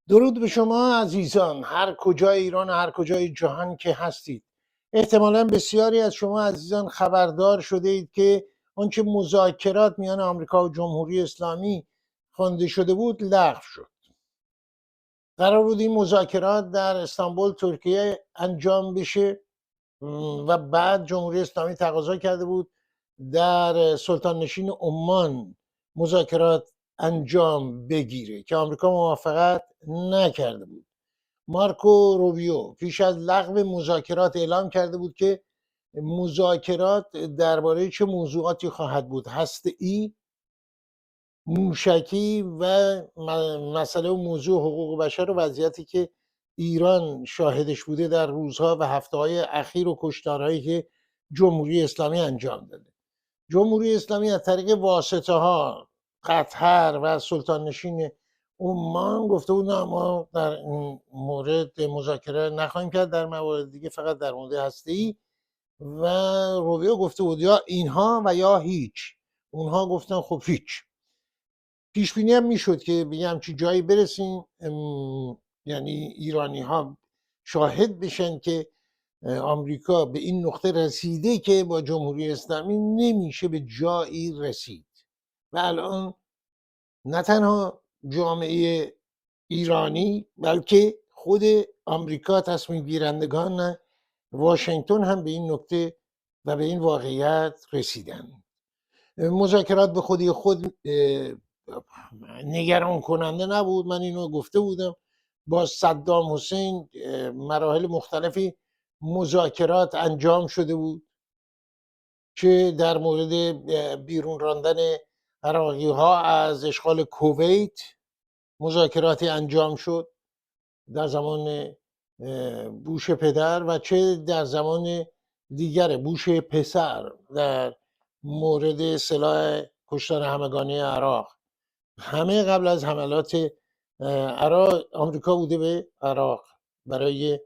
درود به شما عزیزان، هر کجای ایران و هر کجای جهان که هستید. احتمالا بسیاری از شما عزیزان خبردار شده اید که آنچه مذاکرات میان آمریکا و جمهوری اسلامی خوانده شده بود لغو شد. قرار بود این مذاکرات در استانبول ترکیه انجام بشه و بعد جمهوری اسلامی تقاضا کرده بود در سلطان نشین عمان مذاکرات انجام بگیره که آمریکا موافقت نکرده بود. مارکو روبیو پیش از لغو مذاکرات اعلام کرده بود که مذاکرات درباره چه موضوعاتی خواهد بود: هسته‌ای، موشکی و مسئله و موضوع حقوق بشر و وضعیتی که ایران شاهدش بوده در روزها و هفته‌های اخیر و کشتارهایی که جمهوری اسلامی انجام داده. جمهوری اسلامی از طریق واسطه ها، قطر و سلطان نشین عمان گفته بود نه، ما در این مورد مذاکره نخواهیم کرد، در موارد دیگه فقط در مورد هسته‌ای. و روبیو گفته بود یا اینها و یا هیچ. اونها گفتن خب هیچ. پیش بینی هم میشد که به همچین جایی برسیم، یعنی ایرانی ها شاهد بشن که آمریکا به این نقطه رسیده که با جمهوری اسلامی نمیشه به جایی رسید. و الان نه تنها جامعه ایرانی بلکه خود آمریکا، تصمیم گیرندگان واشنگتن هم به این نقطه و به این واقعیت رسیدن. مذاکرات به خودی خود نگران کننده نبود. من اینو گفته بودم. با صدام حسین مراحل مختلفی مذاکرات انجام شده بود، که در مورد بیرون راندن عراقی ها از اشغال کویت مذاکراتی انجام شد در زمان بوش پدر، و چه در زمان دیگر بوش پسر در مورد سلاح کشتار همگانی عراق. همه قبل از حملات عراق آمریکا بوده به عراق برای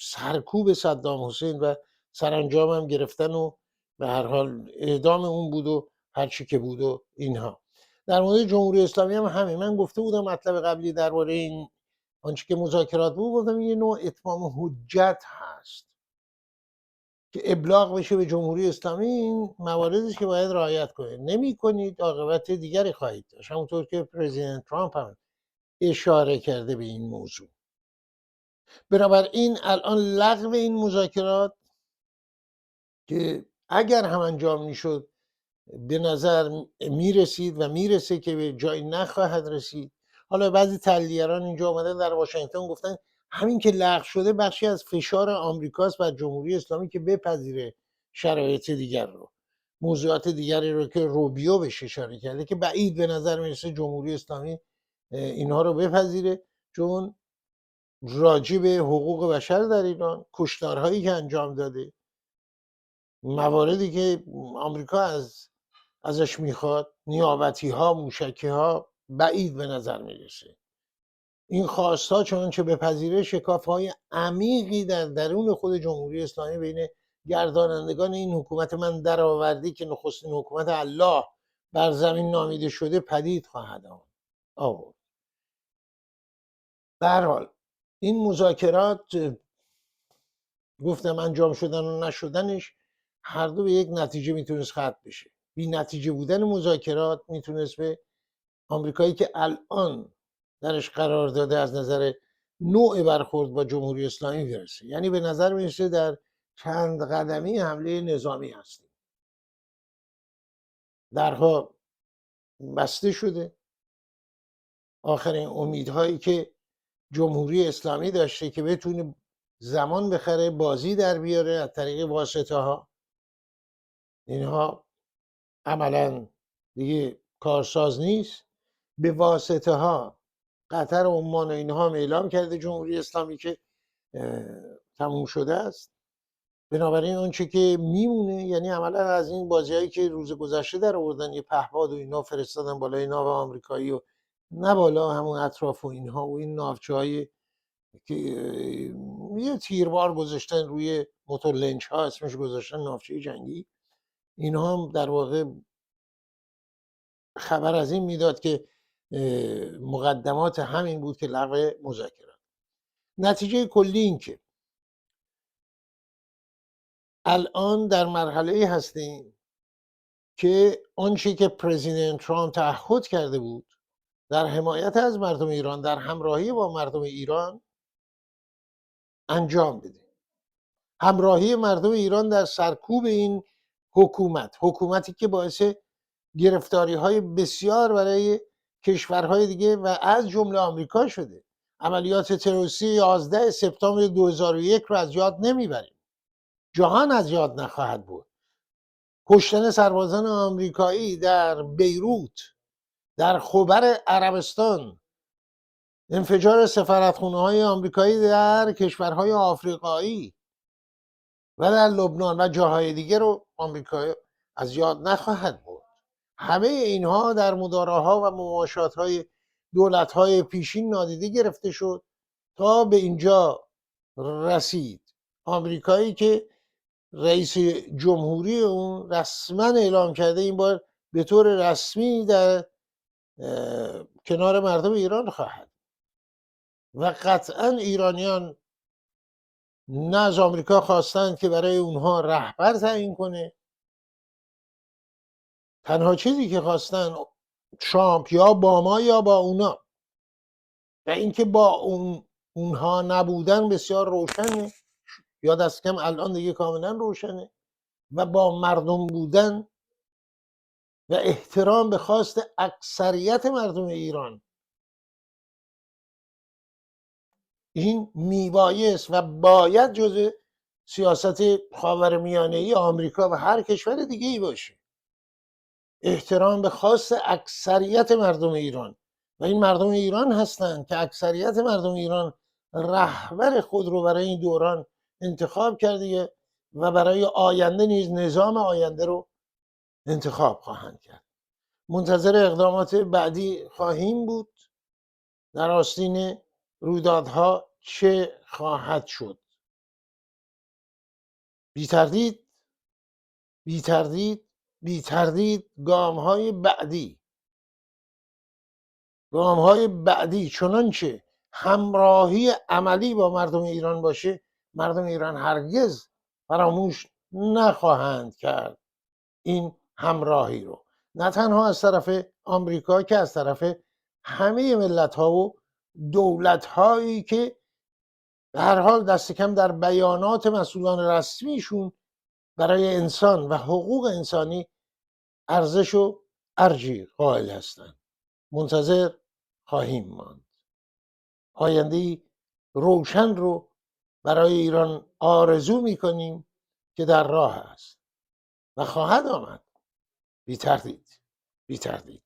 سرکوب صدام حسین و سرانجام هم گرفتن و به هر حال اعدام اون بود و هر چی که بود و اینها. در مورد جمهوری اسلامی هم همین. من گفته بودم مطلب قبلی درباره این آنچه که مذاکرات بود، گفتم یه نوع اتمام حجت هست که ابلاغ بشه به جمهوری اسلامی این مواردی که باید رعایت کنید، نمی کنید عاقبت دیگری خواهید داشت. همونطور که پرزیدنت ترامپ هم اشاره کرده به این موضوع. بنابراین الان لغو این مذاکرات که اگر هم انجام میشد به نظر میرسید و میرسه که به جایی نخواهد رسید. حالا بعضی تحلیلگران اینجا آمدن در واشنگتن گفتن همین که لغو شده بخشی از فشار آمریکاست بر جمهوری اسلامی که بپذیره شرایط دیگر رو، موضوعات دیگری رو که روبیو بهش اشاره کرده، که بعید به نظر میرسه جمهوری اسلامی اینها رو بپذیره، چون راجع به حقوق بشر در ایران، کشتارهایی که انجام داده، مواردی که آمریکا ازش میخواد، نیابتی ها، موشکی ها، بعید به نظر میرسه. این خواستها چنانچه بپذیره شکاف های عمیقی در درون خود جمهوری اسلامی بین گردانندگان این حکومت من درآوردی که نخستین حکومت الله بر زمین نامیده شده پدید خواهد آورد. به هر حال این مذاکرات، گفتم انجام شدن و نشدنش هر دو به یک نتیجه میتونست ختم بشه. بی نتیجه بودن مذاکرات میتونست به آمریکایی که الان درش قرار داده از نظر نوع برخورد با جمهوری اسلامی برسه. یعنی به نظر میرسه در چند قدمی حمله نظامی هستیم. درها بسته شده. آخرین امیدهایی که جمهوری اسلامی داشته که بتونه زمان بخره، بازی در بیاره از طریق واسطه ها، اینها عملا دیگه کارساز نیست. به واسطه ها قطر و عمان و اینها هم اعلام کرده جمهوری اسلامی که تموم شده است. بنابراین اونچه که میمونه یعنی عملا از این بازیایی که روز گذشته در آوردن، یه پهپاد و اینا فرستادن بالای ناو آمریکایی و نه بالا همون اطراف و اینها و این ناوچه‌های که یه تیربار گذاشتن روی موتور لنچ ها، اسمش گذاشتن ناوچه جنگی. اینها هم در واقع خبر از این میداد که مقدمات همین بود که لغو مذاکرات. نتیجه کلی این که الان در مرحله هستیم که آنچه که پرزیدنت ترامپ تعهد کرده بود در حمایت از مردم ایران، در همراهی با مردم ایران انجام بده. همراهی مردم ایران در سرکوب این حکومتی که باعث گرفتاری های بسیار برای کشورهای دیگه و از جمله آمریکا شده. عملیات تروریستی 11 سپتامبر 2001 رو از یاد نمیبریم، جهان از یاد نخواهد بود. کشتن سربازان آمریکایی در بیروت، در خبر عربستان، انفجار سفارتخانه های آمریکایی در کشورهای آفریقایی و در لبنان و جاهای دیگه رو آمریکا از یاد نخواهد بود. همه اینها در مداراها و مماشات‌های دولت‌های پیشین نادیده گرفته شد تا به اینجا رسید. آمریکایی که رئیس جمهوری اون رسما اعلام کرده این بار به طور رسمی در کنار مردم ایران خواهد و قطعا ایرانیان نه از آمریکا خواستند که برای اونها رهبر تعیین کنه. تنها چیزی که خواستن ترامپ یا با ما یا با اونا، و اینکه با اونها نبودن بسیار روشنه، یا دست کم الان دیگه کاملا روشنه، و با مردم بودن و احترام به خواست اکثریت مردم ایران. این میبایست و باید جزء سیاست خاورمیانه‌ای آمریکا و هر کشور دیگه ای باشه. احترام به خواست اکثریت مردم ایران، و این مردم ایران هستند که اکثریت مردم ایران رهبر خود رو برای این دوران انتخاب کرده و برای آینده نیز نظام آینده رو انتخاب خواهند کرد. منتظر اقدامات بعدی خواهیم بود. در آستین رویدادها چه خواهد شد؟ بی تردید بی تردید بی تردید گام های بعدی چنانچه همراهی عملی با مردم ایران باشه، مردم ایران هرگز فراموش نخواهند کرد این همراهی رو، نه تنها از طرف آمریکا که از طرف همه ملت ها و دولت هایی که به هر حال دست کم در بیانات مسئولان رسمیشون برای انسان و حقوق انسانی ارزش و ارجی قائل هستند. منتظر خواهیم ماند. آینده‌ای روشن رو برای ایران آرزو می‌کنیم که در راه است و خواهد آمد. بی تردید